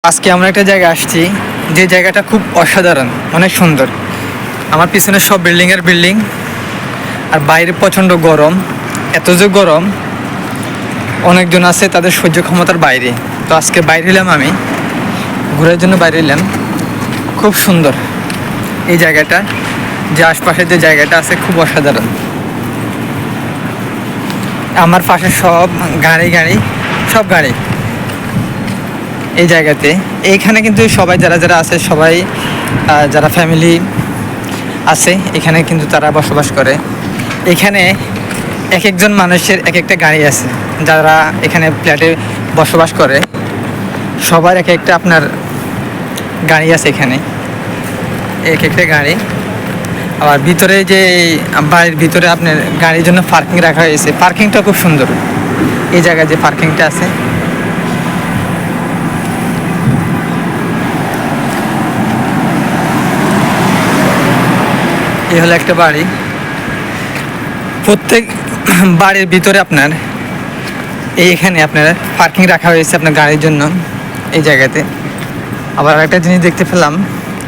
আজকে আমরা একটা জায়গায় আসছি, যে জায়গাটা খুব অসাধারণ, অনেক সুন্দর। আমার পিছনে সব বিল্ডিং আর বাইরে প্রচণ্ড গরম। এত যে গরম, অনেকজন আছে তাদের সহ্য ক্ষমতার বাইরে। তো আজকে বাইরে এলাম, আমি ঘোরার জন্য বাইরে এলাম। খুব সুন্দর এই জায়গাটা, যে আশপাশের যে জায়গাটা আছে খুব অসাধারণ। আমার পাশে সব গাড়ি সব গাড়ি এই জায়গাতে। এইখানে কিন্তু সবাই যারা আছে, সবাই যারা ফ্যামিলি আছে এখানে কিন্তু তারা বসবাস করে। এখানে এক একজন মানুষের এক একটা গাড়ি আছে। যারা এখানে ফ্ল্যাটে বসবাস করে সবার এক একটা আপনার গাড়ি আছে এখানে, এক একটা গাড়ি। আবার ভিতরে যে বাড়ির ভিতরে আপনার গাড়ির জন্য পার্কিং রাখা হয়েছে। পার্কিংটা খুব সুন্দর। এই জায়গায় যে পার্কিংটা আছে, এই হলো একটা বাড়ি। প্রত্যেক বাড়ির ভিতরে আপনার এইখানে আপনার পার্কিং রাখা হয়েছে আপনার গাড়ির জন্য এই জায়গাতে। আবার একটা জিনিস দেখতে পেলাম,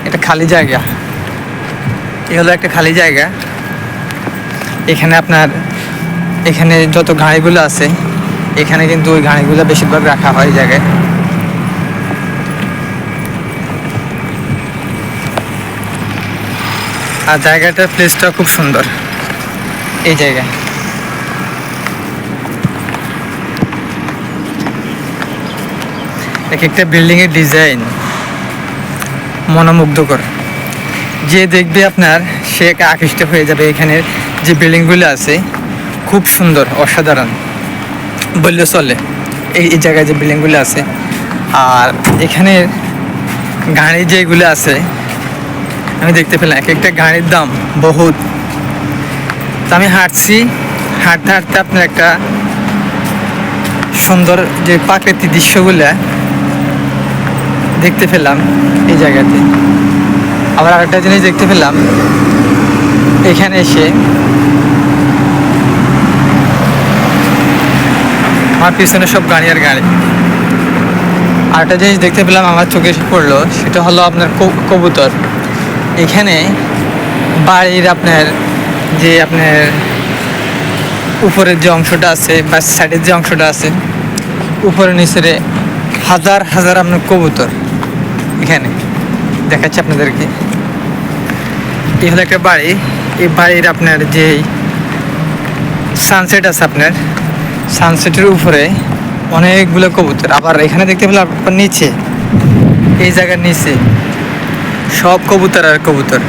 এটা খালি জায়গা। এই হলো একটা খালি জায়গা। এখানে আপনার এখানে যত গাড়িগুলো আছে এখানে কিন্তু ওই গাড়িগুলো বেশিরভাগ রাখা হয় এই জায়গায়। আর জায়গাটার প্লেসটা খুব সুন্দর। এই জায়গায় এক একটা বিল্ডিংয়ের ডিজাইন মনোমুগ্ধকর। যে দেখবে আপনার সে আকৃষ্ট হয়ে যাবে। এখানের যে বিল্ডিংগুলো আছে খুব সুন্দর, অসাধারণ বললে চলে। এই জায়গায় যে বিল্ডিংগুলো আছে আর এখানের গাড়ি যেগুলো আছে আমি দেখতে পেলাম এক একটা গাড়ির দাম বহুত। তো আমি হাঁটতে হাঁটতে আপনার একটা সুন্দর যে প্রাকৃতিক দৃশ্যগুলো দেখতে পেলাম এই জায়গাতে। আবার আরেকটা জিনিস দেখতে পেলাম, এখানে এসে আমার পিছনে সব গাড়ি আর গাড়ি। আরেকটা জিনিস দেখতে পেলাম, আমার চোখে এসে পড়লো, সেটা হলো আপনার কবুতর। এখানে বাড়ির আপনার উপরের যে অংশটা আছে বা সাইডের যে অংশটা আছে, উপরে নিচে হাজার হাজার আপনার কবুতর এখানে দেখাচ্ছি আপনাদেরকে। এই হলো একটা বাড়ি। এই বাড়ির আপনার যে সানসেট আছে, আপনার সানসেটের উপরে অনেকগুলো কবুতর। আবার এখানে দেখতে পেলাম আপনার নিচে, এই জায়গার নিচে সব কবুতর আর কবুতর।